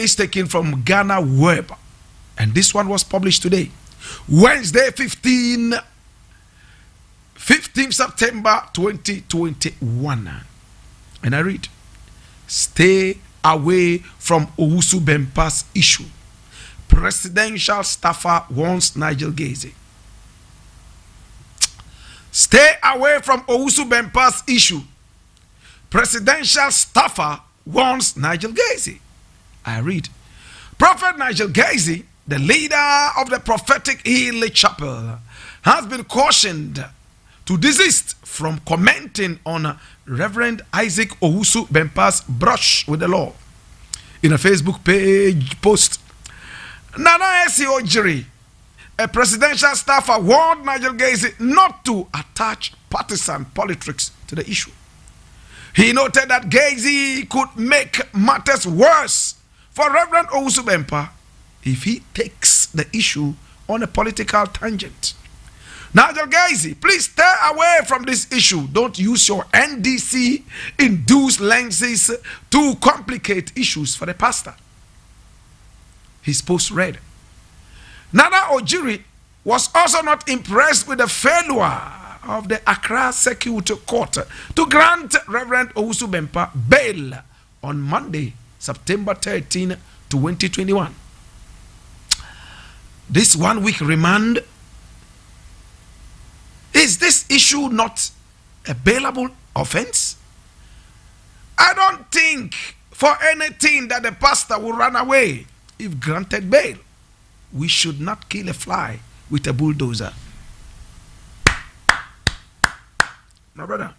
is taken from Ghana Web, and this one was published today, Wednesday, 15th September 2021. And I read, stay away from Owusu Bempa's issue. Presidential staffer warns Nigel Gaze. Stay away from Owusu Bempa's issue. Presidential staffer warns Nigel Gaze. I read, Prophet Nigel Gaze, the leader of the Prophetic Healing Chapel, has been cautioned to desist from commenting on Reverend Isaac Owusu Bempa's brush with the law. In a Facebook page post, Nana Esi Ojiri, a presidential staffer, warned Nigel Gaze not to attach partisan politics to the issue. He noted that Gaze could make matters worse for Reverend Owusu Bempa if he takes the issue on a political tangent. Nigel Gaze, please stay away from this issue. Don't use your NDC-induced lenses to complicate issues for the pastor. His post read, Nana Ojiri was also not impressed with the failure of the Accra Circuit Court to grant Reverend Owusu Bempa bail on Monday, September 13, 2021. This 1 week remand, is this issue not a bailable offense? I don't think for anything that the pastor will run away if granted bail. We should not kill a fly with a bulldozer. My brother,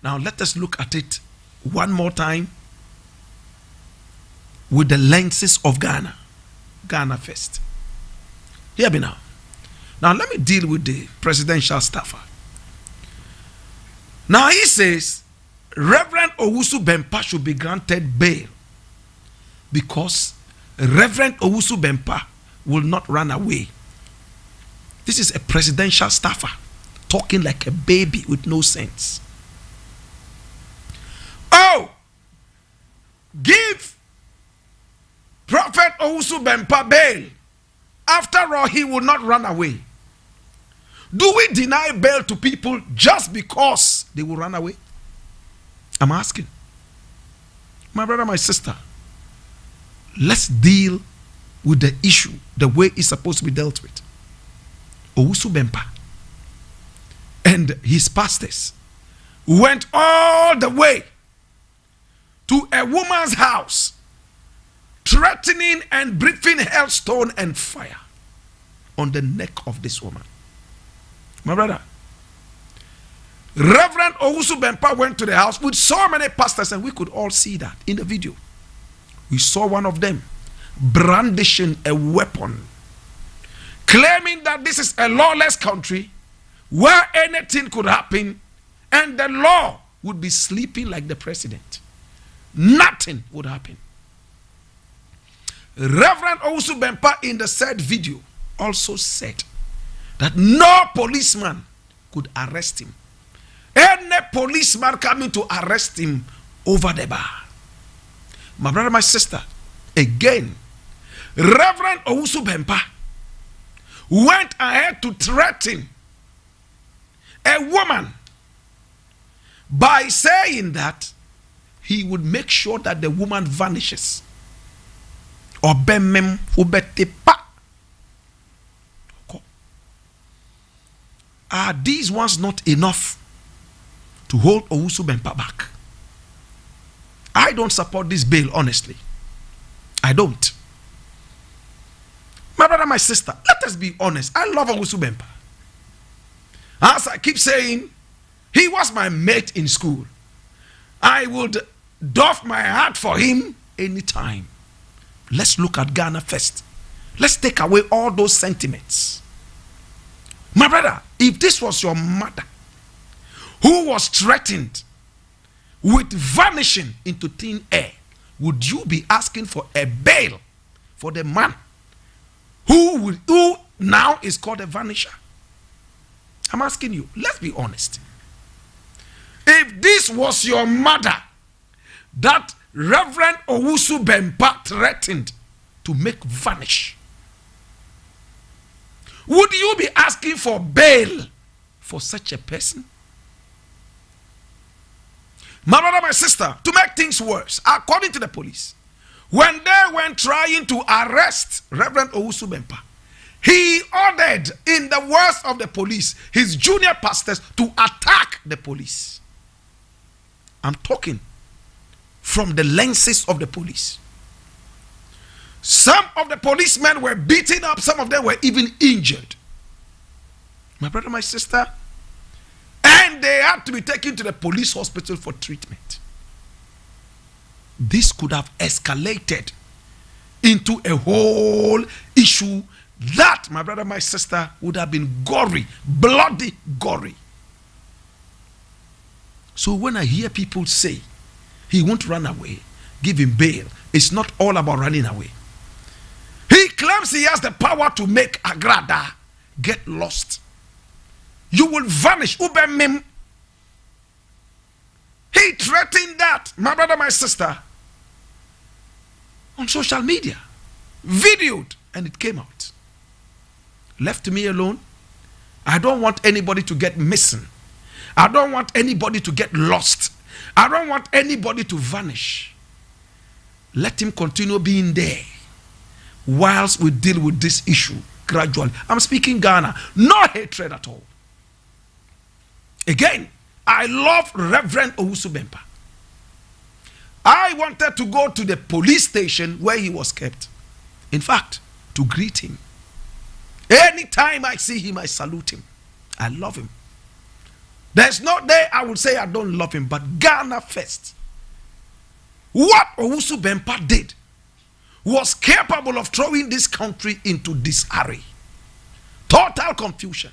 now let us look at it one more time with the lenses of Ghana. Ghana first. Hear me now. Now let me deal with the presidential staffer. Now he says Reverend Owusu Bempa should be granted bail because Reverend Owusu Bempa will not run away. This is a presidential staffer talking like a baby with no sense. Oh, give Prophet Owusu Bempa bail. After all, he will not run away. Do we deny bail to people just because they will run away? I'm asking. My brother, my sister, let's deal with the issue the way it's supposed to be dealt with. Owusu Bempa and his pastors went all the way to a woman's house, threatening and breathing hailstone and fire on the neck of this woman. My brother, Reverend Owusu Bempa went to the house with so many pastors, and we could all see that in the video. We saw one of them brandishing a weapon, claiming that this is a lawless country where anything could happen and the law would be sleeping like the president. Nothing would happen. Reverend Owusu Bempa in the said video also said that no policeman could arrest him. Any policeman coming to arrest him over the bar. My brother, my sister, again, Reverend Owusu Bempa went ahead to threaten a woman by saying that he would make sure that the woman vanishes. Obemem ubetepa. Are these ones not enough to hold Owusu Bempa back? I don't support this bill, honestly. I don't. My brother, my sister, let us be honest. I love Owusu Bempa. As I keep saying, he was my mate in school. I would doff my heart for him anytime. Let's look at Ghana first. Let's take away all those sentiments. My brother, if this was your mother who was threatened with vanishing into thin air, would you be asking for a bail for the man who now is called a vanisher? I'm asking you, let's be honest. If this was your mother that Reverend Owusu Bempah threatened to make vanish. Would you be asking for bail for such a person? My brother, my sister, to make things worse, according to the police, when they went trying to arrest Reverend Owusu Bempah, he ordered, in the words of the police, his junior pastors to attack the police. I'm talking from the lenses of the police. Some of the policemen were beaten up, some of them were even injured. My brother, my sister, and they had to be taken to the police hospital for treatment. This could have escalated into a whole issue that, my brother, my sister, would have been gory, bloody gory. So when I hear people say he won't run away, give him bail, it's not all about running away. He claims he has the power to make Agrada get lost. You will vanish. Ubemim. He threatened that, my brother, my sister, on social media, videoed, and it came out. Left me alone. I don't want anybody to get missing. I don't want anybody to get lost. I don't want anybody to vanish. Let him continue being there whilst we deal with this issue gradually. I'm speaking Ghana. No hatred at all. Again, I love Reverend Owusu Bempah. I wanted to go to the police station where he was kept. In fact, to greet him. Anytime I see him, I salute him. I love him. There's no day I would say I don't love him, but Ghana first. What Owusu Bempah did was capable of throwing this country into disarray. Total confusion.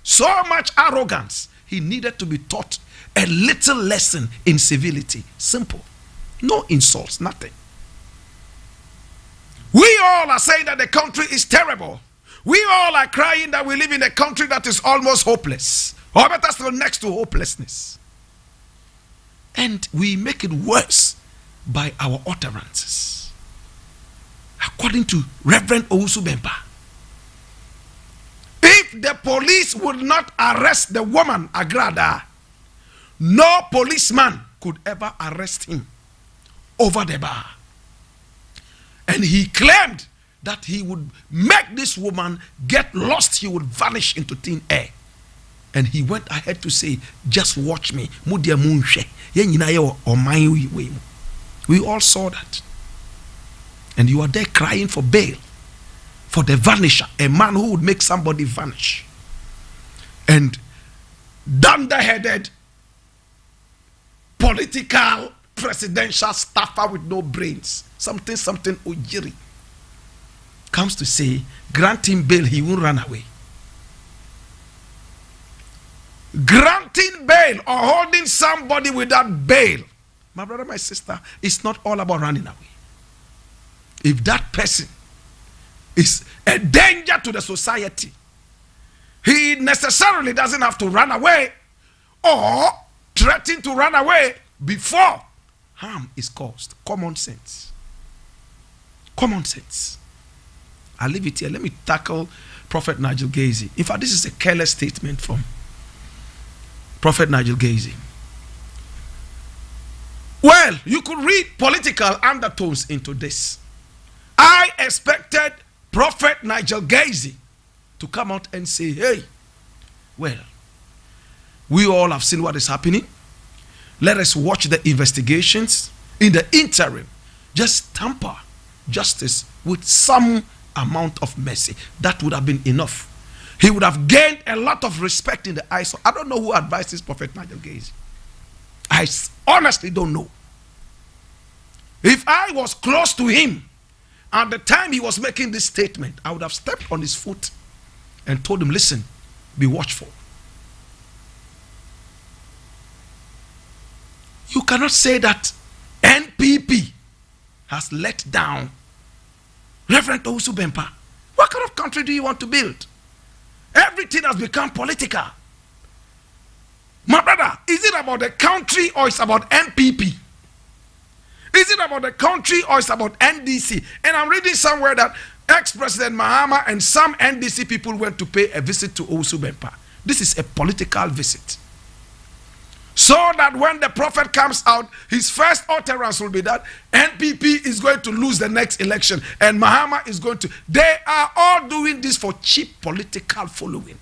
So much arrogance. He needed to be taught a little lesson in civility. Simple. No insults, nothing. We all are saying that the country is terrible. We all are crying that we live in a country that is almost hopeless. Or better still, next to hopelessness. And we make it worse by our utterances. According to Reverend Owusu Bempah, if the police would not arrest the woman, Agrada, no policeman could ever arrest him over the bar. And he claimed that he would make this woman get lost. He would vanish into thin air. And he went ahead to say, just watch me. We all saw that. And you are there crying for bail. For the vanisher. A man who would make somebody vanish. And dunder-headed political presidential staffer with no brains. Something Ojiri. Comes to say, grant him bail, he won't run away. Granting bail or holding somebody without bail, my brother, my sister, it's not all about running away. If that person is a danger to the society, he necessarily doesn't have to run away or threaten to run away before harm is caused. Common sense. Common sense. I'll leave it here. Let me tackle Prophet Nigel Gacy. In fact, this is a careless statement from Prophet Nigel Gacy. Well, you could read political undertones into this. I expected Prophet Nigel Gacy to come out and say, hey, well, we all have seen what is happening. Let us watch the investigations. In the interim, just tamper justice with some amount of mercy. That would have been enough. He would have gained a lot of respect in the eyes of, I don't know who advised this Prophet Nigel Gacy. I honestly don't know. If I was close to him at the time he was making this statement, I would have stepped on his foot and told him, listen, be watchful. You cannot say that NPP has let down Reverend Owusu Bempah. What kind of country do you want to build? Everything has become political. My brother, is it about the country or it's about NPP? Is it about the country or it's about NDC? And I'm reading somewhere that ex-President Mahama and some NDC people went to pay a visit to Owusu Bempah. This is a political visit. So that when the prophet comes out, his first utterance will be that NPP is going to lose the next election and Mahama is going to. They are all doing this for cheap political following.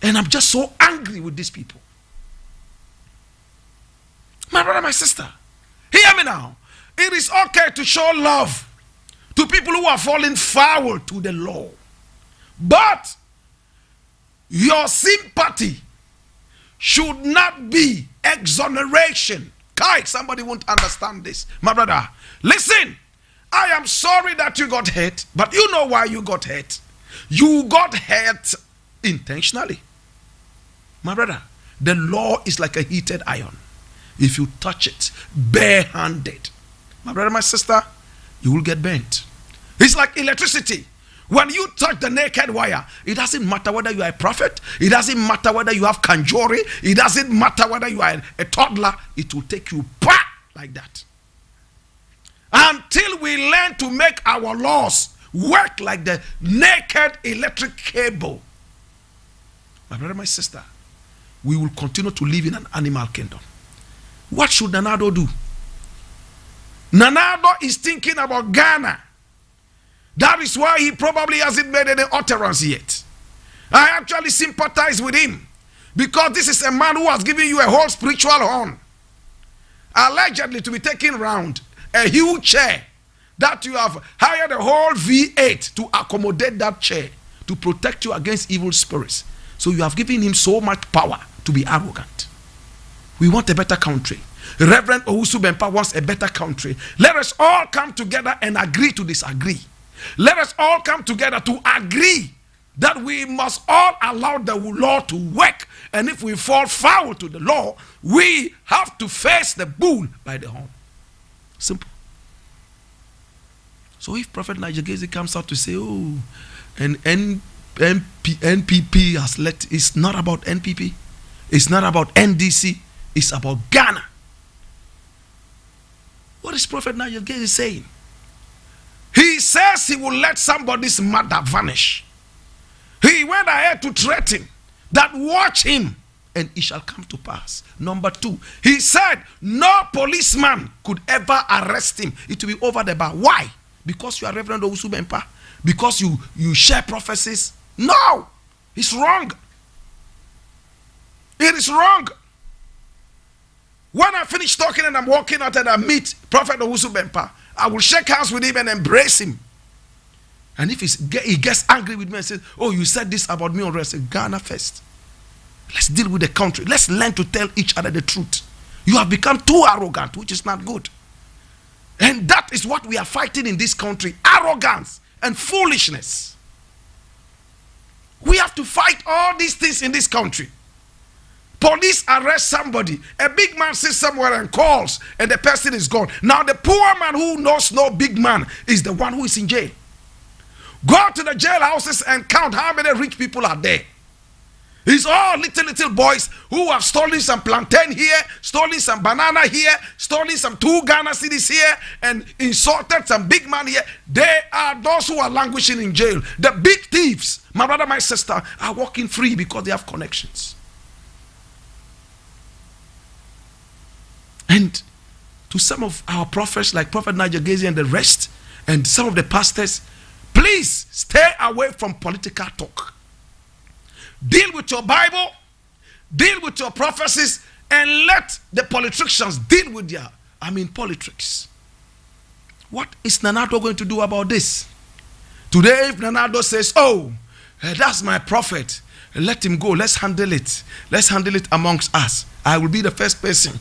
And I'm just so angry with these people. My brother, my sister, hear me now. It is okay to show love to people who are falling foul to the law. But your sympathy should not be exoneration. Kai, somebody won't understand this. My brother, listen. I am sorry that you got hurt, but you know why you got hurt. You got hurt intentionally. My brother, the law is like a heated iron. If you touch it barehanded, my brother, my sister, you will get burnt. It's like electricity. When you touch the naked wire, it doesn't matter whether you are a prophet. It doesn't matter whether you have kanjori. It doesn't matter whether you are a toddler. It will take you like that. Until we learn to make our laws work like the naked electric cable, my brother, my sister, we will continue to live in an animal kingdom. What should Nanado do? Nanado is thinking about Ghana. That is why he probably hasn't made any utterance yet. I actually sympathize with him because this is a man who has given you a whole spiritual horn, allegedly to be taken round, a huge chair that you have hired a whole V8 to accommodate that chair to protect you against evil spirits. So you have given him so much power to be arrogant. We want a better country. Reverend Owusu Bempah wants a better country. Let us all come together and agree to disagree. Let us all come together to agree that we must all allow the law to work. And if we fall foul to the law, we have to face the bull by the horn. Simple. So if Prophet Nigel Gacy comes out to say, oh, and NPP has let, it's not about NPP. It's not about NDC. It's about Ghana. What is Prophet Nigel Gacy saying? He says he will let somebody's mother vanish. He went ahead to threaten that watch him and it shall come to pass. Number 2, he said no policeman could ever arrest him. It will be over the bar. Why? Because you are Reverend Owusu Bempah? Because you share prophecies? No, it's wrong. It is wrong. When I finish talking and I'm walking out and I meet Prophet Owusu Bempah, I will shake hands with him and embrace him. And if he gets angry with me and says, oh, you said this about me already, I say, Ghana first. Let's deal with the country. Let's learn to tell each other the truth. You have become too arrogant, which is not good. And that is what we are fighting in this country. Arrogance and foolishness. We have to fight all these things in this country. Police arrest somebody. A big man sits somewhere and calls, and the person is gone. Now the poor man who knows no big man is the one who is in jail. Go to the jailhouses and count how many rich people are there. It's all little boys who have stolen some plantain here, stolen some banana here, stolen some 2 Ghana cedis here, and insulted some big man here. They are those who are languishing in jail. The big thieves, my brother, my sister, are walking free because they have connections. And to some of our prophets like Prophet Nigel Gacy and the rest, and some of the pastors, please stay away from political talk. Deal with your Bible, deal with your prophecies, and let the politicians deal with their, politics. What is Nanado going to do about this? Today, if Nanado says, oh, that's my prophet, let him go, let's handle it. Let's handle it amongst us. I will be the first person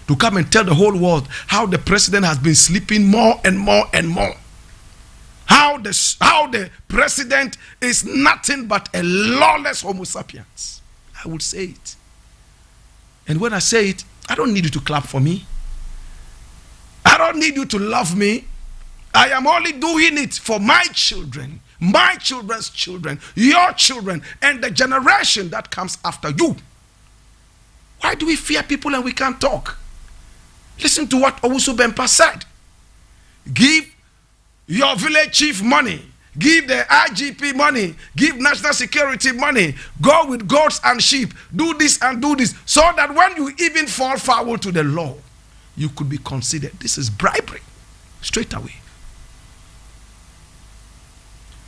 to come and tell the whole world how the president has been sleeping more and more and more. How the president is nothing but a lawless Homo sapiens. I would say it. And when I say it, I don't need you to clap for me. I don't need you to love me. I am only doing it for my children, my children's children, your children, and the generation that comes after you. Why do we fear people and we can't talk? Listen to what Owusu Bempah said. Give your village chief money. Give the IGP money. Give national security money. Go with goats and sheep. Do this and do this. So that when you even fall foul to the law, you could be considered. This is bribery. Straight away.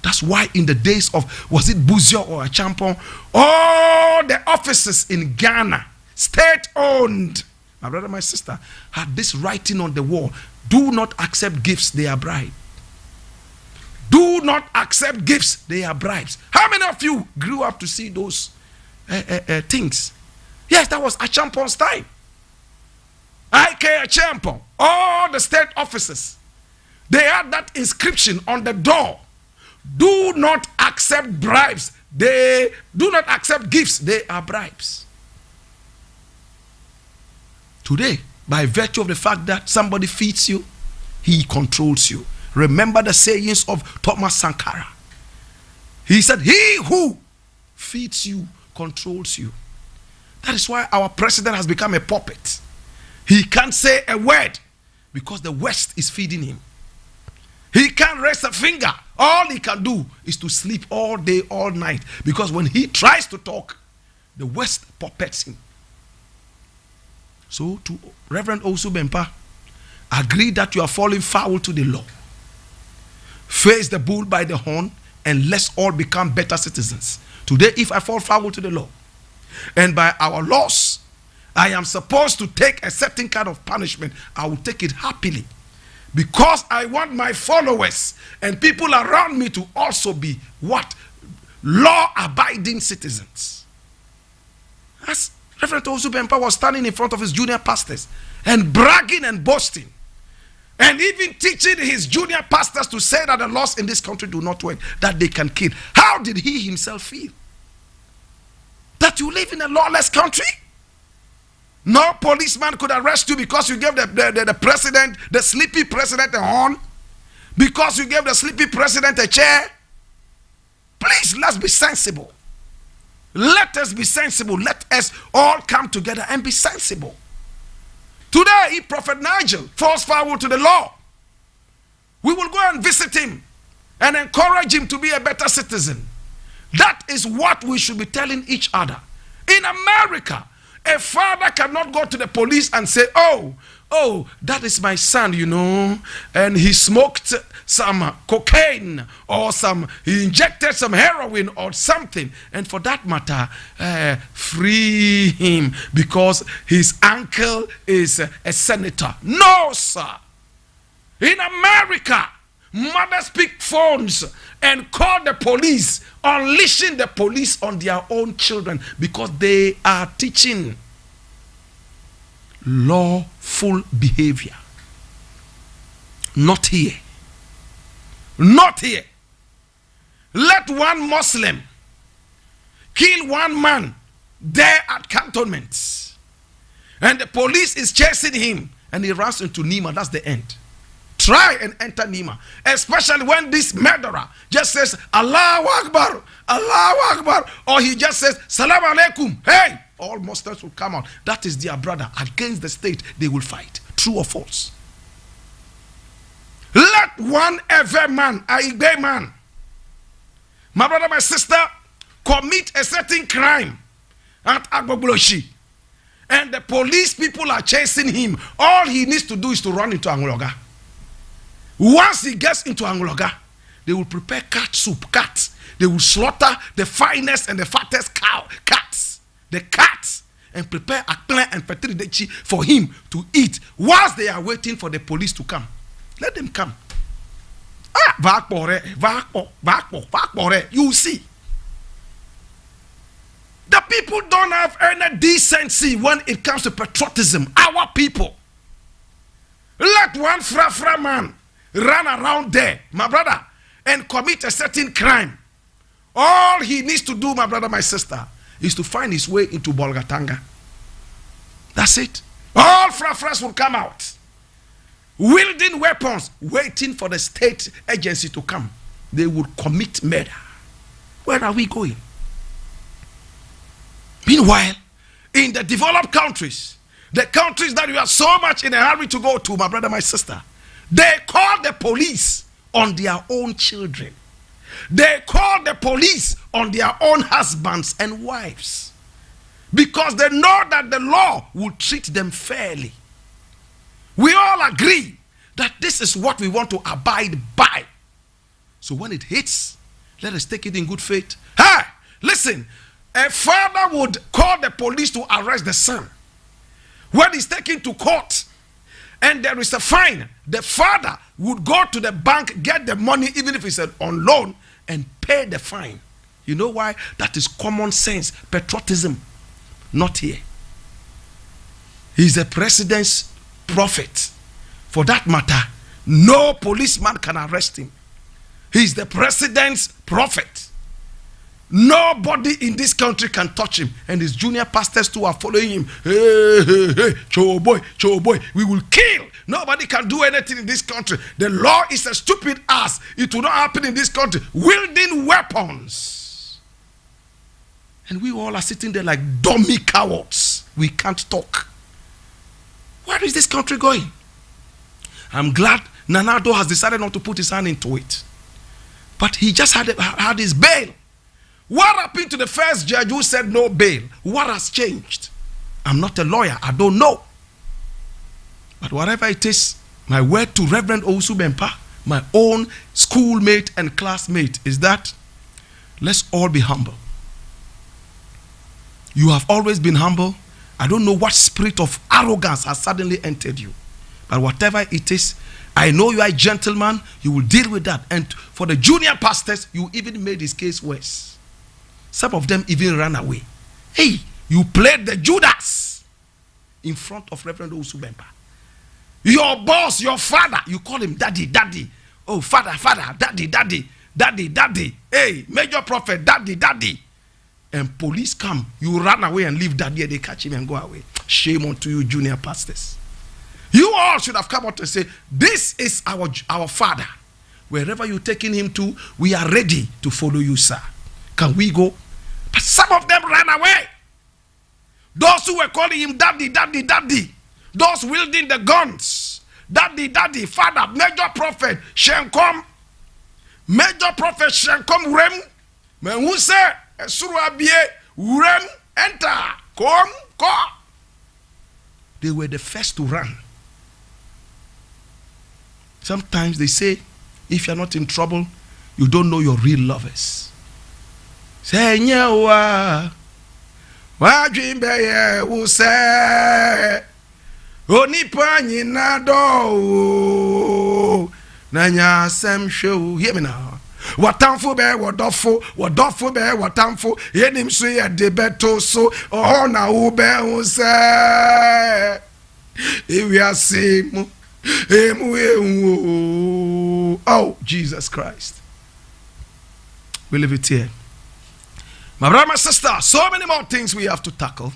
That's why in the days of, was it Buzio or Achampon, all the offices in Ghana, state-owned, my brother, my sister, had this writing on the wall: do not accept gifts, they are bribe. Do not accept gifts, they are bribes. How many of you grew up to see those things? Yes, that was Achampon's time. IK Achampon, all the state offices, they had that inscription on the door: do not accept bribes. They do not accept gifts, they are bribes. Today, by virtue of the fact that somebody feeds you, he controls you. Remember the sayings of Thomas Sankara. He said, he who feeds you controls you. That is why our president has become a puppet. He can't say a word because the West is feeding him. He can't raise a finger. All he can do is to sleep all day, all night, because when he tries to talk, the West puppets him. So to Reverend Owusu Bempah, agree that you are falling foul to the law. Face the bull by the horn, and let's all become better citizens. Today, if I fall foul to the law, and by our laws, I am supposed to take a certain kind of punishment, I will take it happily. Because I want my followers and people around me to also be what? Law-abiding citizens. As Reverend Owusu Bempah was standing in front of his junior pastors and bragging and boasting, and even teaching his junior pastors to say that the laws in this country do not work, that they can kill. How did he himself feel? That you live in a lawless country? No policeman could arrest you because you gave the president, the sleepy president, a horn? Because you gave the sleepy president a chair? Please, let's be sensible. Let us be sensible. Let us all come together and be sensible. Today, if Prophet Nigel falls foul to the law, we will go and visit him and encourage him to be a better citizen. That is what we should be telling each other. In America, a father cannot go to the police and say, oh, that is my son, you know, and he smoked some cocaine or he injected some heroin or something, and for that matter, free him because his uncle is a senator. No, sir. In America, mothers pick phones and call the police, unleashing the police on their own children because they are teaching lawful behavior. Not here. Not here. Let one Muslim kill one man there at cantonments, and the police is chasing him, and he runs into Nima. That's the end. Try and enter Nima, especially when this murderer just says Allahu Akbar, Allahu Akbar, or he just says Salam Alaikum. Hey, all Muslims will come out. That is their brother. Against the state, they will fight. True or false? Let one ever man, a Igbe man, my brother, my sister, commit a certain crime at Agbogboshi, and the police people are chasing him. All he needs to do is to run into Anguloga. Once he gets into Anguloga, they will prepare cat soup, cats. They will slaughter the finest and the fattest cats, the cats, and prepare akple and petri for him to eat whilst they are waiting for the police to come. Let them come. You see. The people don't have any decency when it comes to patriotism. Our people. Let one fra man run around there, my brother, and commit a certain crime. All he needs to do, my brother, my sister, is to find his way into Bolgatanga. That's it. All frafras will come out, wielding weapons, waiting for the state agency to come. They will commit murder. Where are we going? Meanwhile, in the developed countries, the countries that you are so much in a hurry to go to, my brother, my sister, they call the police on their own children. They call the police on their own husbands and wives because they know that the law will treat them fairly. We all agree that this is what we want to abide by. So when it hits, let us take it in good faith. Hey, listen, a father would call the police to arrest the son. When he's taken to court and there is a fine, the father would go to the bank, get the money, even if it's on loan, and pay the fine. You know why? That is common sense, patriotism. Not here. He's the president's prophet. For that matter, no policeman can arrest him. He's the president's prophet. Nobody in this country can touch him. And his junior pastors too are following him. Hey, hey, hey, Cho boy, we will kill. Nobody can do anything in this country. The law is a stupid ass. It will not happen in this country. Wielding weapons. And we all are sitting there like dummy cowards. We can't talk. Where is this country going? I'm glad Nanado has decided not to put his hand into it. But he just had his bail. What happened to the first judge who said no bail? What has changed? I'm not a lawyer. I don't know. But whatever it is, my word to Reverend Owusu Bempah, my own schoolmate and classmate, is that let's all be humble. You have always been humble. I don't know what spirit of arrogance has suddenly entered you. But whatever it is, I know you are a gentleman. You will deal with that. And for the junior pastors, you even made his case worse. Some of them even ran away. Hey, you played the Judas in front of Reverend Owusu Bempah. Your boss, your father, you call him daddy, daddy. Oh, father, father, daddy, daddy, daddy, daddy. Hey, major prophet, daddy, daddy. And police come, you run away and leave daddy, and they catch him and go away. Shame unto you, junior pastors. You all should have come out and say, this is our father. Wherever you're taking him to, we are ready to follow you, sir. Can we go? But some of them ran away. Those who were calling him daddy, daddy, daddy. Those wielding the guns. Daddy, daddy, father, major prophet, Shenkom. Major prophet Shenkom Rem. Men who say, Suru Abie, Rem, enter, come. They were the first to run. Sometimes they say, if you're not in trouble, you don't know your real lovers. Say, nyewa, wajimbe ye use, onipa nyina do, nanya sem show. Hear me now. Watamfu be wadofo be watamfu, yenim so ye debeto so, oh na ube use, we are same. Oh, Jesus Christ. We leave it here. My brother, my sister, so many more things we have to tackle.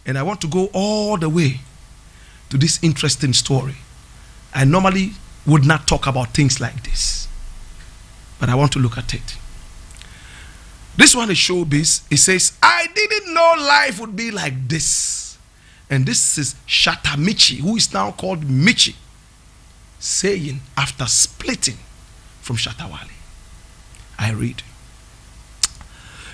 And I want to go all the way to this interesting story. I normally would not talk about things like this, but I want to look at it. This one is showbiz. It says, I didn't know life would be like this. And this is Shatamichi, who is now called Michi, saying after splitting from Shatawale. I read.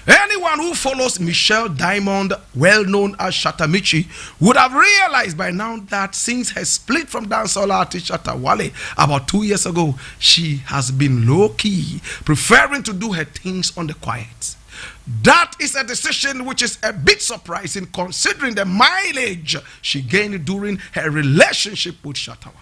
Anyone who follows Michelle Diamond, well known as Shatamichi, would have realized by now that since her split from dancehall artist Shatawale about 2 years ago, she has been low-key, preferring to do her things on the quiet. That is a decision which is a bit surprising considering the mileage she gained during her relationship with Shatawale.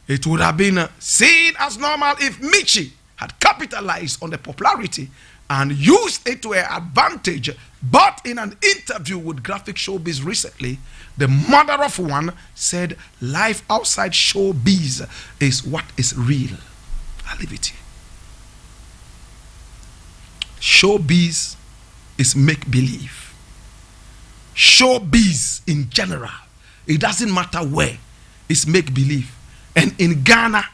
It would have been seen as normal if Michi had capitalized on the popularity and used it to her advantage. But in an interview with Graphic Showbiz recently, the mother of one said life outside showbiz is what is real. I'll leave it here. Showbiz is make-believe. Showbiz in general, it doesn't matter where, it's make-believe. And in Ghana,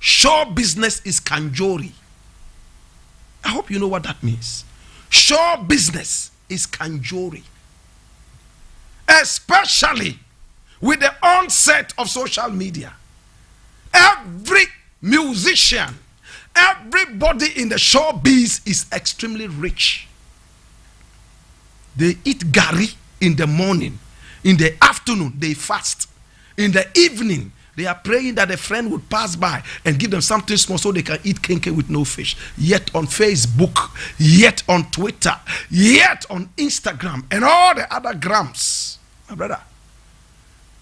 show business is kanjori. I hope you know what that means. Show business is kanjori. especially with the onset of social media. Every musician, everybody in the showbiz is extremely rich. They eat gari in the morning. In the afternoon, they fast. In the evening, they are praying that a friend would pass by and give them something small so they can eat kenke with no fish. Yet on Facebook, yet on Twitter, yet on Instagram, and all the other grams, my brother,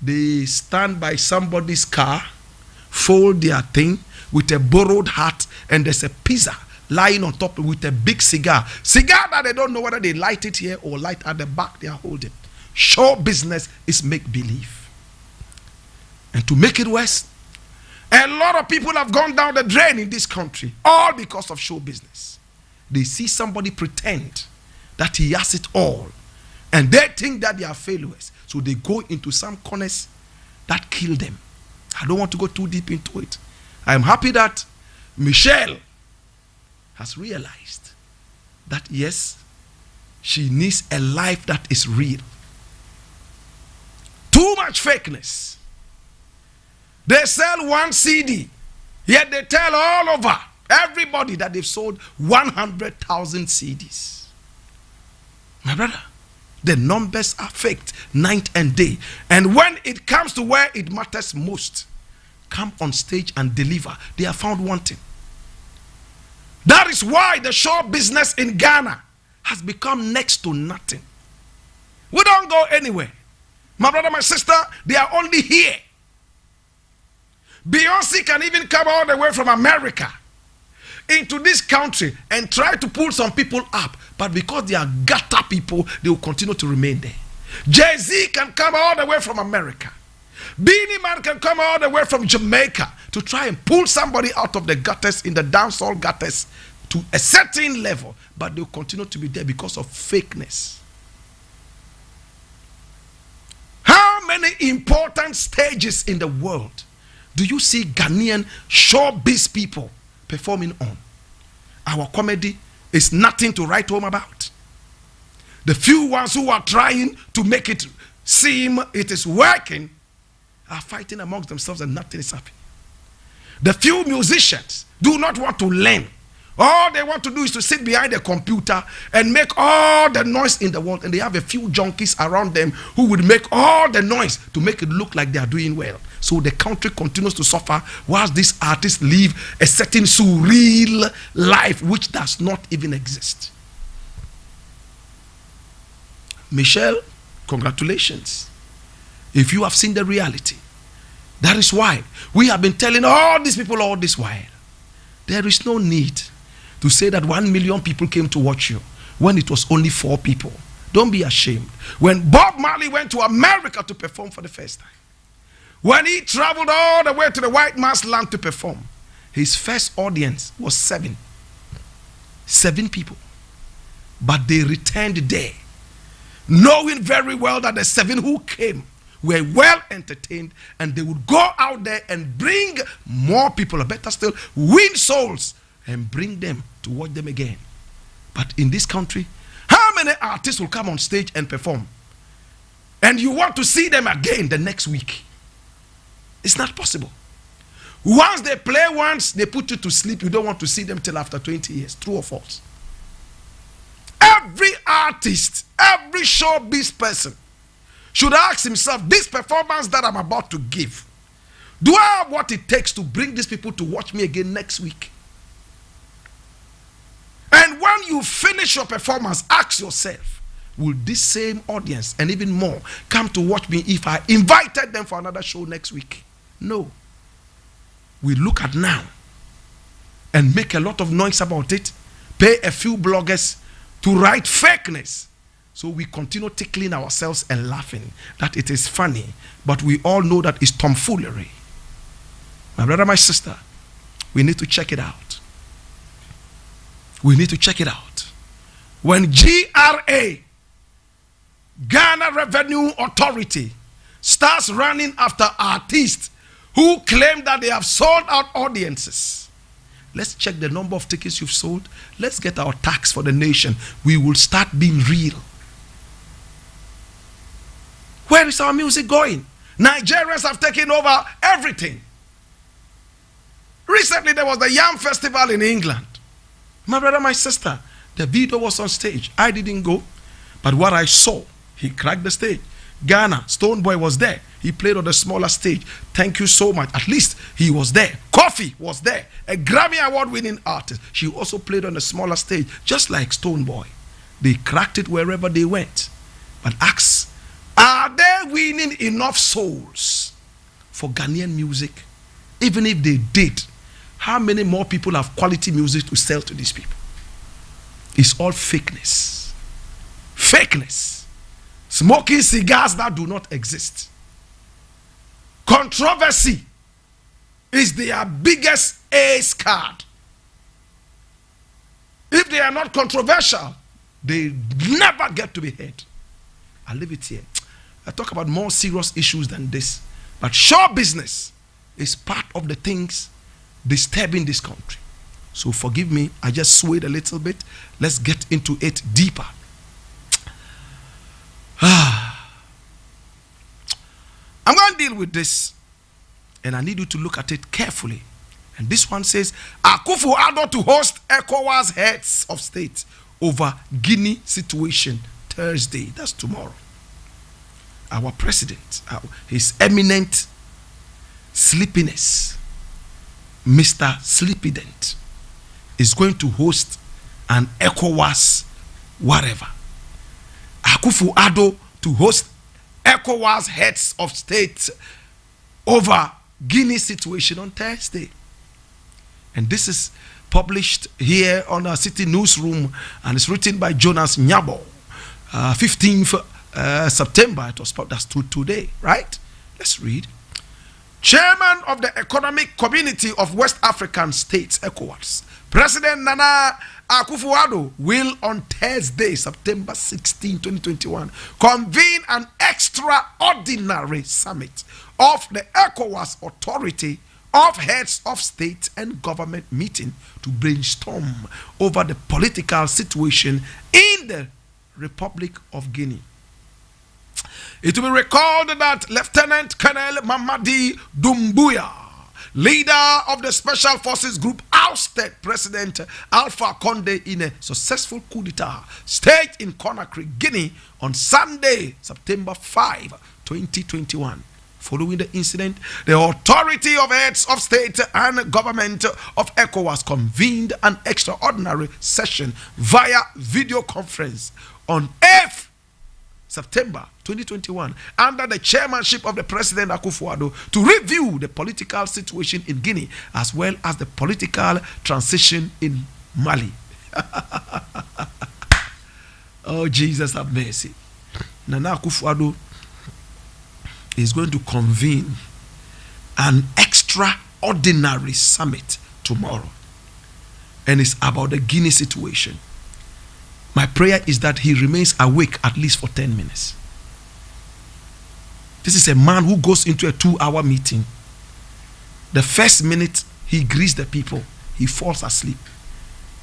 they stand by somebody's car, fold their thing with a borrowed hat, and there's a pizza lying on top with a big cigar that they don't know whether they light it here or light at the back they are holding. Show business is make believe. And to make it worse, a lot of people have gone down the drain in this country, all because of show business. They see somebody pretend that he has it all, and they think that they are failures. So they go into some corners that kill them. I don't want to go too deep into it. I am happy that Michelle has realized that yes, she needs a life that is real. Too much fakeness. They sell one CD, yet they tell all over everybody that they've sold 100,000 CDs. My brother, the numbers are faked night and day. And when it comes to where it matters most, come on stage and deliver, they are found wanting. That is why the show business in Ghana has become next to nothing. We don't go anywhere. My brother, my sister, they are only here. Beyonce can even come all the way from America into this country and try to pull some people up. But because they are gutter people, they will continue to remain there. Jay-Z can come all the way from America. Beanie Man can come all the way from Jamaica to try and pull somebody out of the gutters, in the dancehall gutters, to a certain level. But they will continue to be there because of fakeness. How many important stages in the world do you see Ghanaian showbiz people performing on? Our comedy is nothing to write home about. The few ones who are trying to make it seem it is working are fighting amongst themselves and nothing is happening. The few musicians do not want to learn. All they want to do is to sit behind a computer and make all the noise in the world, and they have a few junkies around them who would make all the noise to make it look like they are doing well. So the country continues to suffer whilst these artists live a certain surreal life which does not even exist. Michelle, congratulations. If you have seen the reality, that is why we have been telling all these people all this while, there is no need to say that 1 million people came to watch you when it was only 4 people. Don't be ashamed. When Bob Marley went to America to perform for the first time, when he traveled all the way to the white man's land to perform, his first audience was 7 people. But they returned there, knowing very well that the 7 who came were well entertained, and they would go out there and bring more people, or better still, win souls and bring them to watch them again. But in this country, how many artists will come on stage and perform, and you want to see them again the next week? It's not possible. Once they play once, they put you to sleep. You don't want to see them till after 20 years. True or false? Every artist, every showbiz person should ask himself, this performance that I'm about to give, do I have what it takes to bring these people to watch me again next week? And when you finish your performance, ask yourself, will this same audience and even more come to watch me if I invited them for another show next week? No. We look at now and make a lot of noise about it, pay a few bloggers to write fakeness. So we continue tickling ourselves and laughing that it is funny, but we all know that it's tomfoolery. My brother, my sister, we need to check it out. We need to check it out. When GRA, Ghana Revenue Authority, starts running after artists who claim that they have sold out audiences, let's check the number of tickets you've sold. Let's get our tax for the nation. We will start being real. Where is our music going? Nigerians have taken over everything. Recently, there was the Yam Festival in England. My brother, my sister, the video was on stage. I didn't go, but what I saw, he cracked the stage. Ghana, Stone Boy was there. He played on the smaller stage. Thank you so much. At least he was there. Coffee was there. A Grammy Award-winning artist. She also played on the smaller stage, just like Stone Boy. They cracked it wherever they went. But ask, are they winning enough souls for Ghanaian music? Even if they did, how many more people have quality music to sell to these people? It's all fakeness. Fakeness. Smoking cigars that do not exist. Controversy is their biggest ace card. If they are not controversial, they never get to be heard. I'll leave it here. I talk about more serious issues than this. But show business is part of the things disturbing this country. So forgive me, I just swayed a little bit. Let's get into it deeper. I'm going to deal with this, and I need you to look at it carefully. And this one says, Akufo-Addo to host ECOWAS heads of state over Guinea situation Thursday. That's tomorrow. Our president, his eminent sleepiness, Mr. Sleepydent, is going to host an ECOWAS whatever. Akufo-Addo to host ECOWAS heads of state over Guinea situation on Thursday. And this is published here on our city newsroom, and it's written by Jonas Nyabo. 15th September, it was that's today, right? Let's read. Chairman of the Economic Community of West African States, ECOWAS, President Nana Akufo-Addo will on Thursday, September 16, 2021, convene an extraordinary summit of the ECOWAS Authority of Heads of State and Government meeting to brainstorm over the political situation in the Republic of Guinea. It will be recalled that Lieutenant Colonel Mamadi Doumbouya, leader of the Special Forces Group, ousted President Alpha Condé in a successful coup d'etat staged in Conakry, Guinea on Sunday, September 5, 2021. Following the incident, the Authority of Heads of State and Government of ECOWAS convened an extraordinary session via video conference on 8th September 2021 under the chairmanship of the President Akufo-Addo to review the political situation in Guinea as well as the political transition in Mali. Oh, Jesus have mercy. Nana Akufo-Addo is going to convene an extraordinary summit tomorrow, and it's about the Guinea situation. My prayer is that he remains awake at least for 10 minutes. This is a man who goes into a 2-hour meeting. The first minute he greets the people, he falls asleep.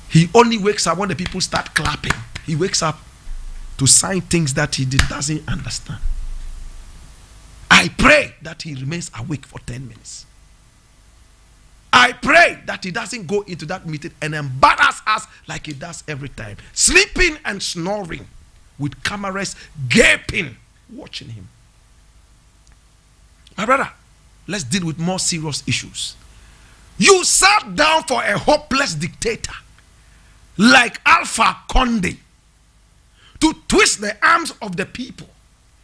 He only wakes up when the people start clapping. He wakes up to sign things that he doesn't understand. I pray that he remains awake for 10 minutes. I pray that he doesn't go into that meeting and embarrass us like he does every time. Sleeping and snoring with cameras gaping, watching him. My brother, let's deal with more serious issues. You sat down for a hopeless dictator like Alpha Condé to twist the arms of the people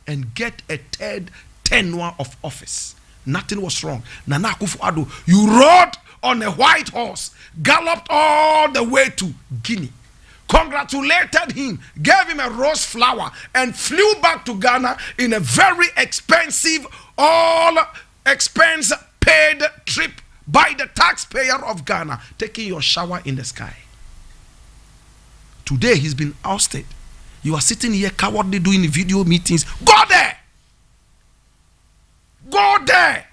and get a third tenure of office. Nothing was wrong. Nana Akufo-Addo, you rode on a white horse, galloped all the way to Guinea, congratulated him, gave him a rose flower, and flew back to Ghana in a very expensive, all expense paid trip by the taxpayer of Ghana, taking your shower in the sky. Today he's been ousted. You are sitting here cowardly doing video meetings. Go there. Go there.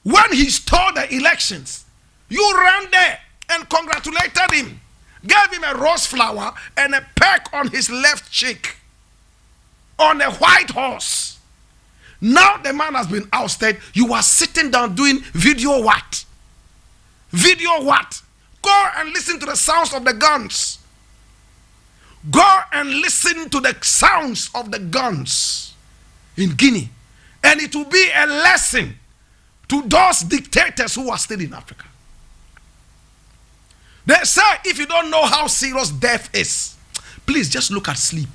When he stole the elections, you ran there and congratulated him, gave him a rose flower and a peck on his left cheek. on a white horse. Now the man has been ousted. You are sitting down doing video what? Video what? Go and listen to the sounds of the guns. Go and listen to the sounds of the guns in Guinea. And it will be a lesson to those dictators who are still in Africa. They say if you don't know how serious death is, please just look at sleep.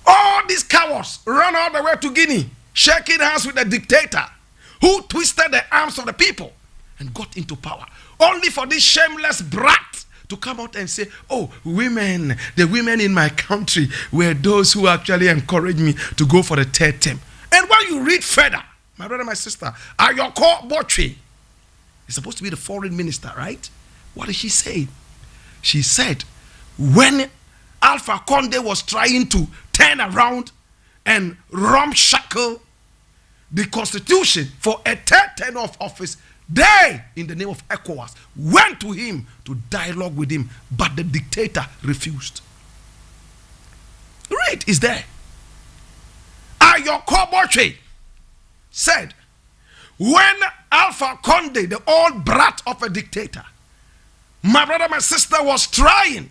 All these cowards run all the way to Guinea, shaking hands with the dictator who twisted the arms of the people and got into power. Only for this shameless brat to come out and say, oh, women, the women in my country were those who actually encouraged me to go for the third term. And when you read further, my brother, my sister, Ayoko Botwe is supposed to be the foreign minister, right? What did she say? She said, when Alpha Conde was trying to turn around and ramshackle the constitution for a third term of office, they, in the name of ECOWAS, went to him to dialogue with him, but the dictator refused. Right, is there. Ayoko Botwe said, when Alpha Conde, the old brat of a dictator, my brother, my sister, was trying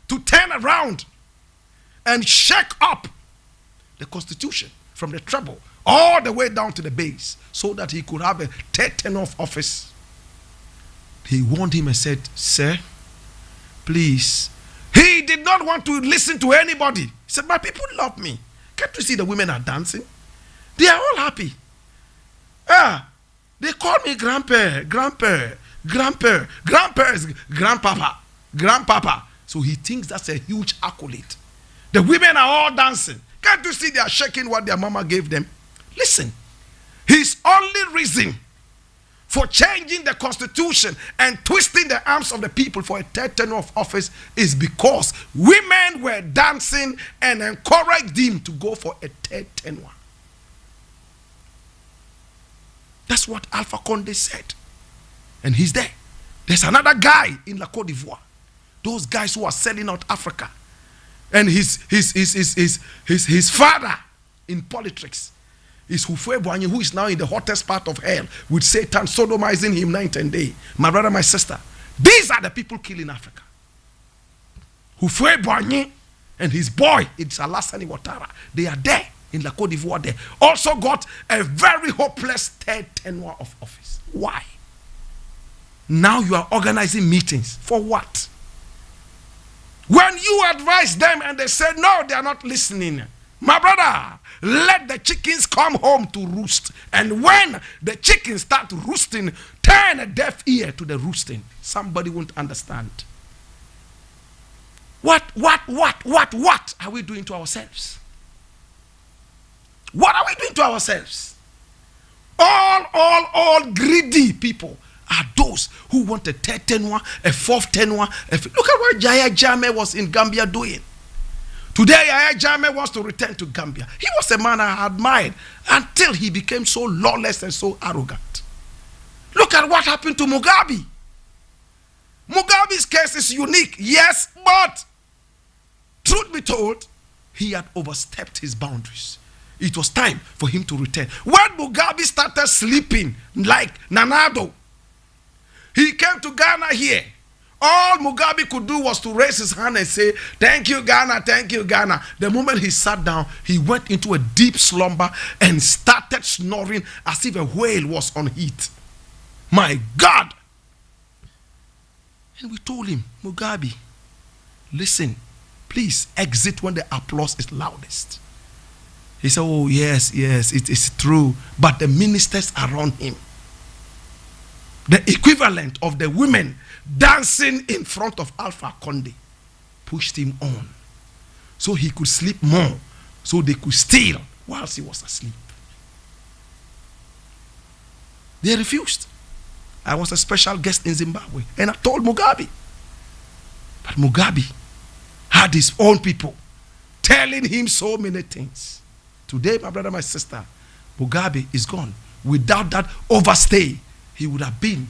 to turn around and shake up the constitution from the treble all the way down to the base so that he could have a third term of office, he warned him and said, sir, please. He did not want to listen to anybody. He said, my people love me. Can't you see the women are dancing? They are all happy. They call me grandpa, grandpa, grandpa. Grandpa is grandpapa, grandpapa. So he thinks that's a huge accolade. The women are all dancing. Can't you see they are shaking what their mama gave them? Listen, his only reason for changing the constitution and twisting the arms of the people for a third term of office is because women were dancing and encouraged him to go for a third term. That's what Alpha Conde said. And he's there. There's another guy in La Côte d'Ivoire. Those guys who are selling out Africa. And his father in politics is Hufwe Boanye, who is now in the hottest part of hell with Satan sodomizing him night and day. My brother, my sister, these are the people killing Africa. Hufwe Boanye and his boy, it's Alassane Ouattara. They are there in La Côte d'Ivoire. They also got a very hopeless third tenure of office. Why? Now you are organizing meetings. For what? When you advise them and they say, no, they are not listening. My brother, let the chickens come home to roost. And when the chickens start roosting, turn a deaf ear to the roosting. Somebody won't understand. What are we doing to ourselves? What are we doing to ourselves? All greedy people are those who want a third tenure, a fourth tenure. Look at what Yahya Jammeh was in Gambia doing. Today, Yahya Jammeh wants to return to Gambia. He was a man I admired until he became so lawless and so arrogant. Look at what happened to Mugabe. Mugabe's case is unique, yes, but truth be told, he had overstepped his boundaries. It was time for him to return. When Mugabe started sleeping like Nanado, he came to Ghana here. All Mugabe could do was to raise his hand and say, thank you, Ghana, thank you, Ghana. The moment he sat down, he went into a deep slumber and started snoring as if a whale was on heat. My God! And we told him, Mugabe, listen, please exit when the applause is loudest. He said, oh, yes, it is true. But the ministers around him, the equivalent of the women dancing in front of Alpha Conde, pushed him on so he could sleep more, so they could steal whilst he was asleep. They refused. I was a special guest in Zimbabwe and I told Mugabe. But Mugabe had his own people telling him so many things. Today, my brother, my sister, Mugabe is gone. Without that overstay, he would have been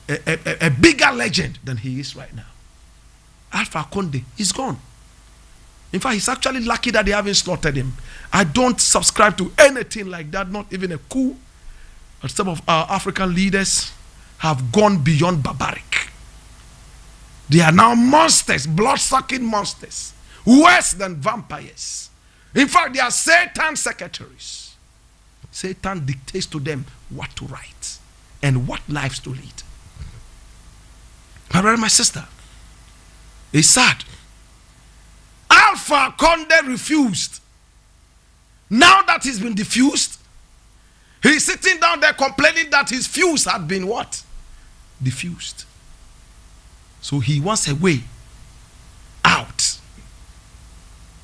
a bigger legend than he is right now. Alpha Conde, he's gone. In fact, he's actually lucky that they haven't slaughtered him. I don't subscribe to anything like that, not even a coup. But some of our African leaders have gone beyond barbaric. They are now monsters, blood-sucking monsters, worse than vampires. In fact, they are Satan's secretaries. Satan dictates to them what to write and what lives to lead. My brother, my sister, it's sad. Alpha Conde refused. Now that he's been diffused, he's sitting down there complaining that his fuse had been what? Diffused. So he wants a way out.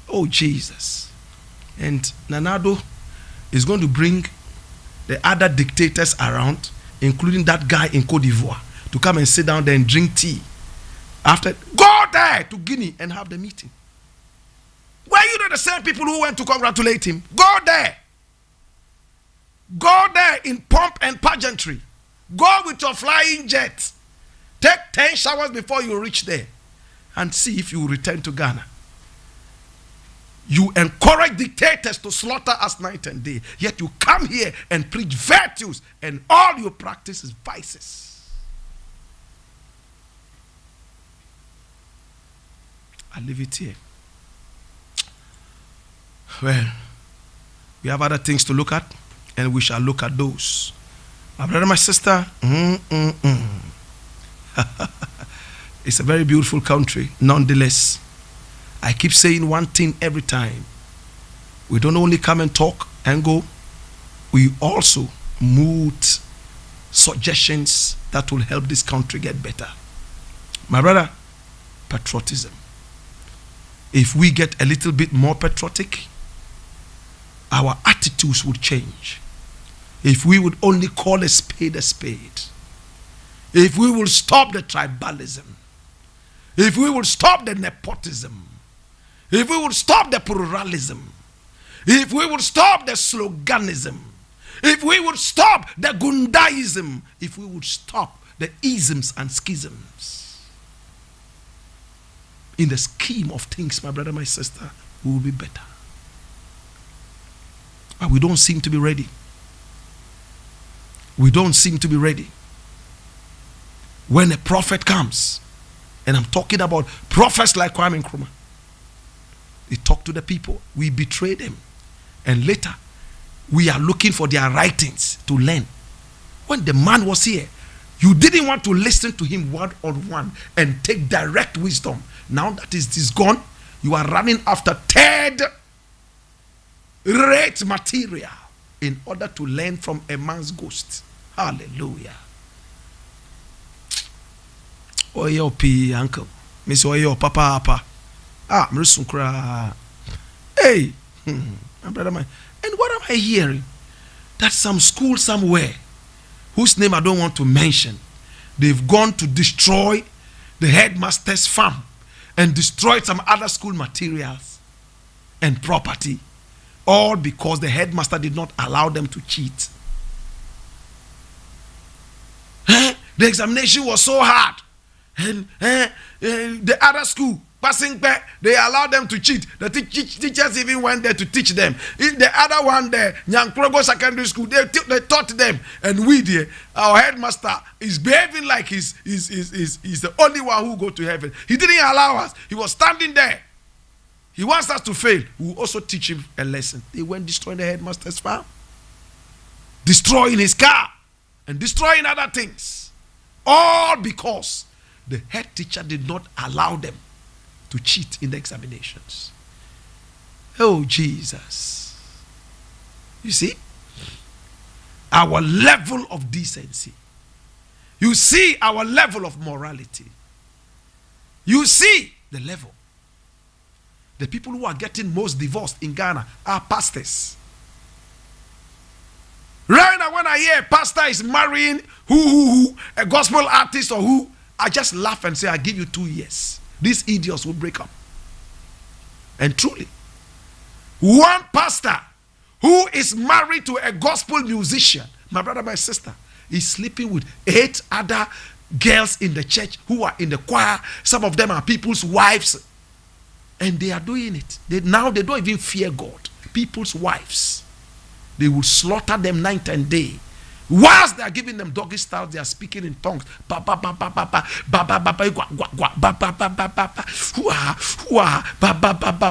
Oh, Jesus. And Nanado is going to bring the other dictators around, including that guy in Cote d'Ivoire, to come and sit down there and drink tea. After, go there to Guinea and have the meeting. Were you not the same people who went to congratulate him? Go there. Go there in pomp and pageantry. Go with your flying jet. Take 10 showers before you reach there and see if you return to Ghana. You encourage dictators to slaughter us night and day, yet you come here and preach virtues, and all you practice is vices. I leave it here. Well, we have other things to look at, and we shall look at those. My brother, my sister, it's a very beautiful country, nonetheless. I keep saying one thing every time. We don't only come and talk and go, we also moot suggestions that will help this country get better. My brother, patriotism. If we get a little bit more patriotic, our attitudes would change. If we would only call a spade a spade. If we will stop the tribalism. If we would stop the nepotism. If we would stop the pluralism. If we would stop the sloganism. If we would stop the gundaism. If we would stop the isms and schisms. In the scheme of things, my brother, my sister, we will be better. But we don't seem to be ready. We don't seem to be ready. When a prophet comes, and I'm talking about prophets like Kwame Nkrumah, they talk to the people, we betray them, and later we are looking for their writings to learn. When the man was here, you didn't want to listen to him one-on-one and take direct wisdom. Now that it is gone, you are running after third-rate material in order to learn from a man's ghost. Hallelujah. Oh, your P, uncle. Miss Oyo, papa. Ah, Mrusunkra. Hey, my brother, man. And what am I hearing? That some school somewhere, whose name I don't want to mention, they've gone to destroy the headmaster's farm and destroyed some other school materials and property, all because the headmaster did not allow them to cheat. The examination was so hard, and the other school passing back, they allowed them to cheat. The teachers even went there to teach them. In the other one there, Nyankrogo Secondary School, they taught them. And we there, our headmaster is behaving like he's the only one who go to heaven. He didn't allow us. He was standing there. He wants us to fail. We will also teach him a lesson. They went destroying the headmaster's farm, destroying his car, and destroying other things. All because the head teacher did not allow them to cheat in the examinations. Oh, Jesus. You see? Our level of decency. You see our level of morality. You see the level. The people who are getting most divorced in Ghana are pastors. Right now, when I hear a pastor is marrying who, a gospel artist or who, I just laugh and say, I give you 2 years. These idiots will break up. And truly, one pastor who is married to a gospel musician, my brother, my sister, is sleeping with 8 other girls in the church who are in the choir. Some of them are people's wives. And they are doing it. Now they don't even fear God. People's wives. They will slaughter them night and day. Whilst they are giving them doggy style, they are speaking in tongues.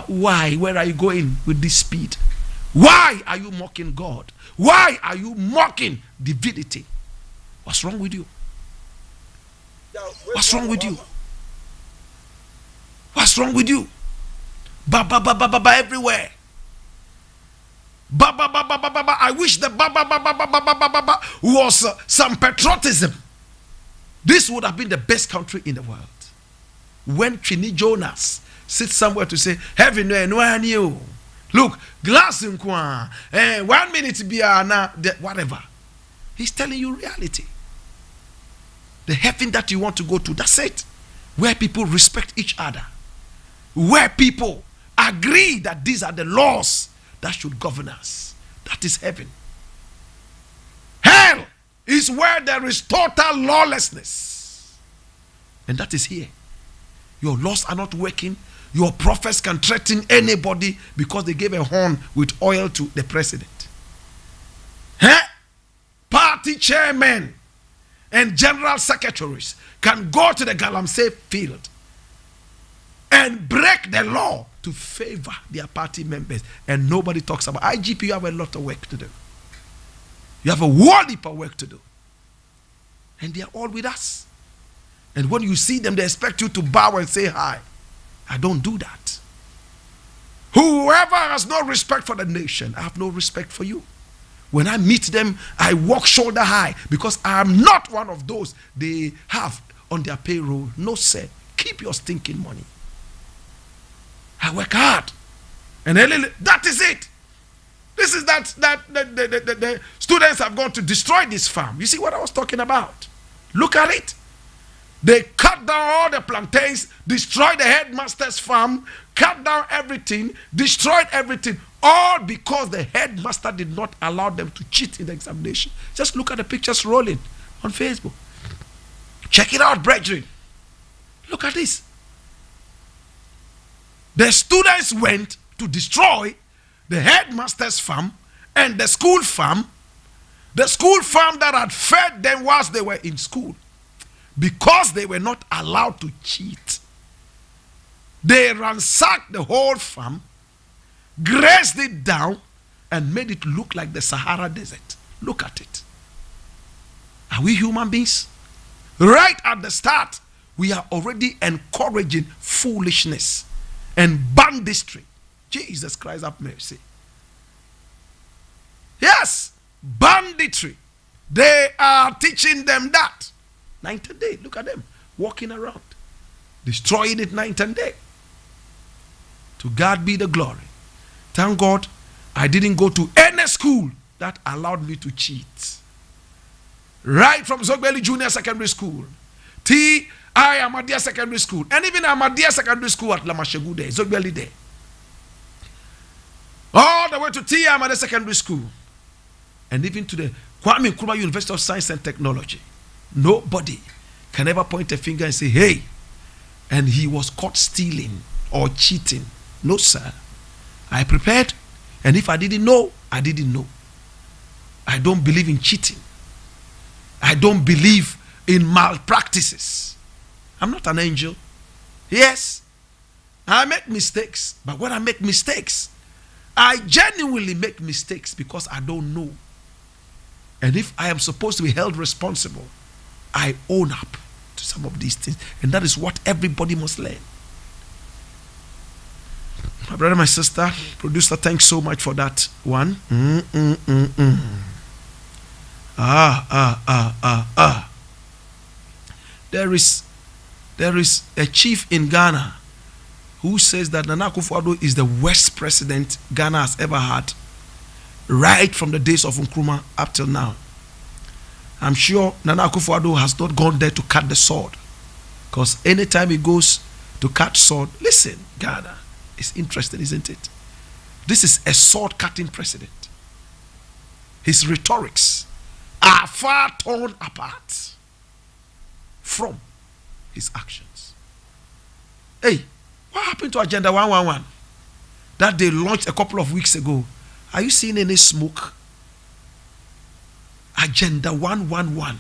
Why? Where are you going with this speed? Why are you mocking God? Why are you mocking divinity? What's wrong with you? What's wrong with you? What's wrong with you? Everywhere. I wish the was some patriotism. This would have been the best country in the world. When Trini Jonas sits somewhere to say, heaven, no you. Look, glass in 1 minute be whatever. He's telling you reality. The heaven that you want to go to, that's it. Where people respect each other. Where people agree that these are the laws that should govern us. That is heaven. Hell is where there is total lawlessness. And that is here. Your laws are not working. Your prophets can threaten anybody because they gave a horn with oil to the president. Party chairmen and general secretaries can go to the Galamsey field and break the law to favor their party members, and nobody talks about IGP. You have a lot of work to do. You have a whole heap of work to do, and they are all with us. And when you see them, they expect you to bow and say hi. I don't do that. Whoever has no respect for the nation, I have no respect for you. When I meet them, I walk shoulder high because I am not one of those they have on their payroll. No, sir. Keep your stinking money. I work hard. And that is it. This is the students have gone to destroy this farm. You see what I was talking about? Look at it. They cut down all the plantains, destroyed the headmaster's farm, cut down everything, destroyed everything, all because the headmaster did not allow them to cheat in the examination. Just look at the pictures rolling on Facebook. Check it out, brethren. Look at this. The students went to destroy the headmaster's farm and the school farm that had fed them whilst they were in school, because they were not allowed to cheat. They ransacked the whole farm, grazed it down, and made it look like the Sahara Desert. Look at it. Are we human beings? Right at the start, we are already encouraging foolishness and banditry. Jesus Christ, have mercy. Yes, banditry. They are teaching them that. Night and day. Look at them walking around, destroying it night and day. To God be the glory. Thank God I didn't go to any school that allowed me to cheat. Right from Zogbeli Junior Secondary School, I Ahmadiyya Secondary School, and even Ahmadiyya Secondary School at Lamashegu there, Zogbeli there. All the way to Ahmadiyya Secondary School, and even to the Kwame Nkrumah University of Science and Technology. Nobody can ever point a finger and say, hey, and he was caught stealing or cheating. No, sir. I prepared, and if I didn't know, I didn't know. I don't believe in cheating. I don't believe in malpractices. I'm not an angel. Yes, I make mistakes, but when I make mistakes, I genuinely make mistakes because I don't know. And if I am supposed to be held responsible, I own up to some of these things. And that is what everybody must learn. My brother, my sister, producer, thanks so much for that one. There is a chief in Ghana who says that Nana Akufo-Addo is the worst president Ghana has ever had, right from the days of Nkrumah up till now. I'm sure Nana Akufo-Addo has not gone there to cut the sword, because anytime he goes to cut sword, listen, Ghana is interesting, isn't it? This is a sword-cutting president. His rhetorics are far torn apart. from his actions. Hey, what happened to Agenda 111 that they launched a couple of weeks ago? Are you seeing any smoke? Agenda 111.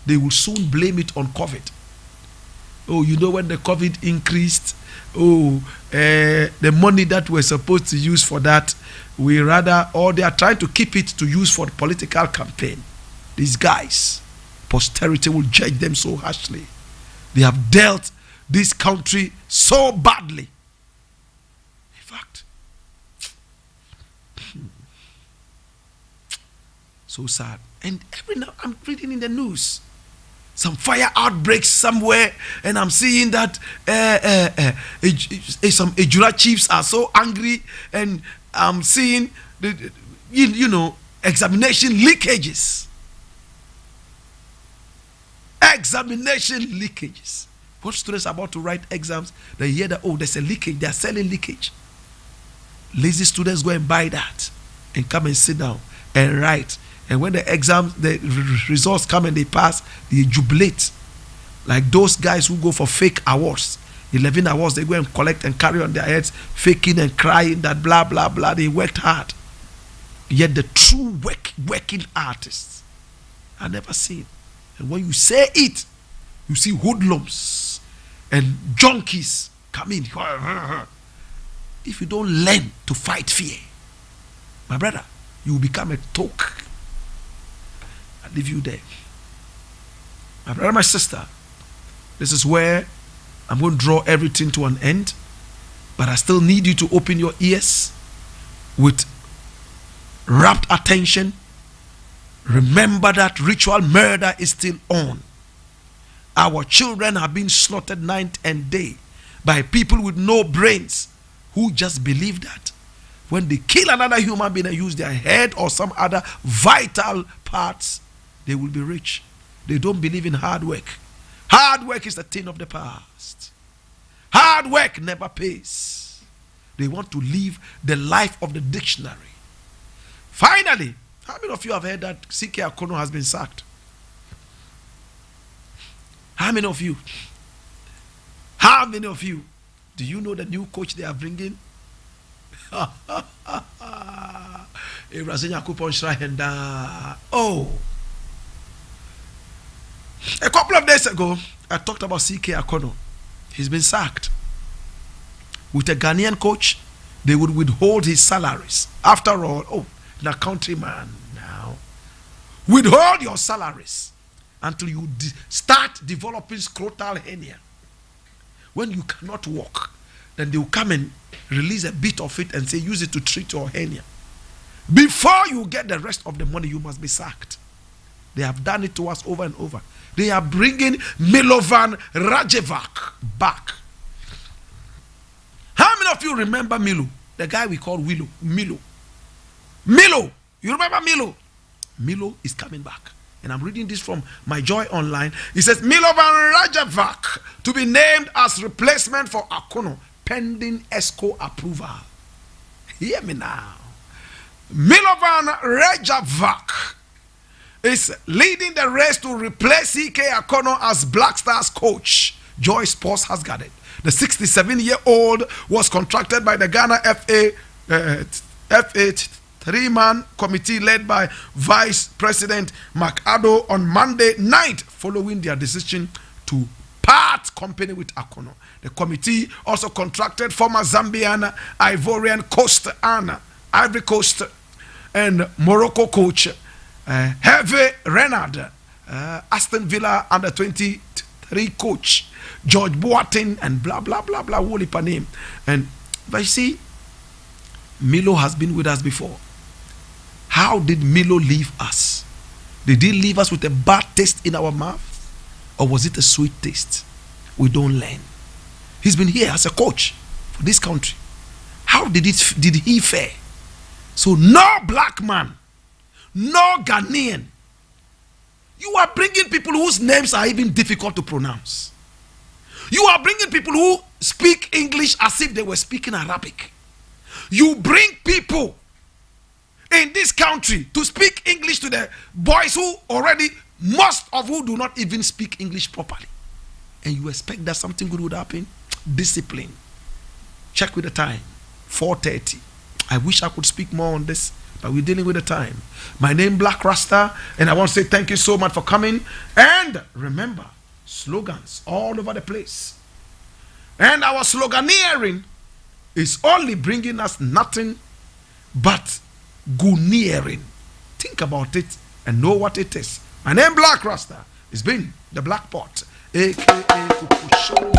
They will soon blame it on COVID. Oh, you know, when the COVID increased, the money that we're supposed to use for that, they are trying to keep it to use for the political campaign. These guys, posterity will judge them so harshly. They have dealt this country so badly. In fact, so sad. And every now I'm reading in the news some fire outbreaks somewhere, and I'm seeing that some Ejura chiefs are so angry, and I'm seeing examination leakages. Examination leakages. What students are about to write exams, they hear that, oh, there's a leakage, they're selling leakage. Lazy students go and buy that and come and sit down and write. And when the results come and they pass, they jubilate. Like those guys who go for fake awards. 11 awards, they go and collect and carry on their heads, faking and crying that blah, blah, blah. They worked hard. Yet the true working artists are never seen. And when you say it, you see hoodlums and junkies come in. If you don't learn to fight fear, my brother, you will become a toke. I leave you there. My brother, my sister, this is where I'm going to draw everything to an end, but I still need you to open your ears with rapt attention. Remember that ritual murder is still on. Our children have been slaughtered night and day by people with no brains who just believe that when they kill another human being and use their head or some other vital parts, they will be rich. They don't believe in hard work. Hard work is the thing of the past. Hard work never pays. They want to live the life of the dictionary. Finally, how many of you have heard that C.K. Akono has been sacked? How many of you? How many of you? Do you know the new coach they are bringing? Oh. A couple of days ago, I talked about C.K. Akono. He's been sacked. With a Ghanaian coach, they would withhold his salaries. After all, the countryman now. Withhold your salaries until you start developing scrotal hernia. When you cannot walk, then they will come and release a bit of it and say, use it to treat your hernia. Before you get the rest of the money, you must be sacked. They have done it to us over and over. They are bringing Milovan Rajevac back. How many of you remember Milo? The guy we call Milo. Milo. You remember Milo? Milo is coming back. And I'm reading this from My Joy Online. It says, Milovan Rajevac to be named as replacement for Akono pending ESCO approval. Hear me now. Milovan Rajevac is leading the race to replace C.K. Akono as Blakk Stars coach. Joy Sports has got it. The 67-year-old was contracted by the Ghana FA three-man committee led by Vice President McAddo on Monday night following their decision to part company with Akono. The committee also contracted former Zambian, Ivorian Coast and Ivory Coast and Morocco coach Hervé Renard, Aston Villa under 23 coach George Boateng, and blah blah blah blah, whole heap of name. And but you see, Milo has been with us before. How did Milo leave us? Did he leave us with a bad taste in our mouth, or was it a sweet taste? We don't learn. He's been here as a coach for this country. How did he fare? So no black man, no Ghanaian. You are bringing people whose names are even difficult to pronounce. You are bringing people who speak English as if they were speaking Arabic. You bring people in this country to speak English to the boys who already Most of who do not even speak English properly. And you expect that something good would happen? Discipline. Check with the time. 4:30. I wish I could speak more on this, but we're dealing with the time. My name Blakk Rasta, and I want to say thank you so much for coming. And remember, slogans all over the place. And our sloganeering is only bringing us nothing but gooneering. Think about it and know what it is. My name Blakk Rasta. It's been the Black Pot, aka Kukusho.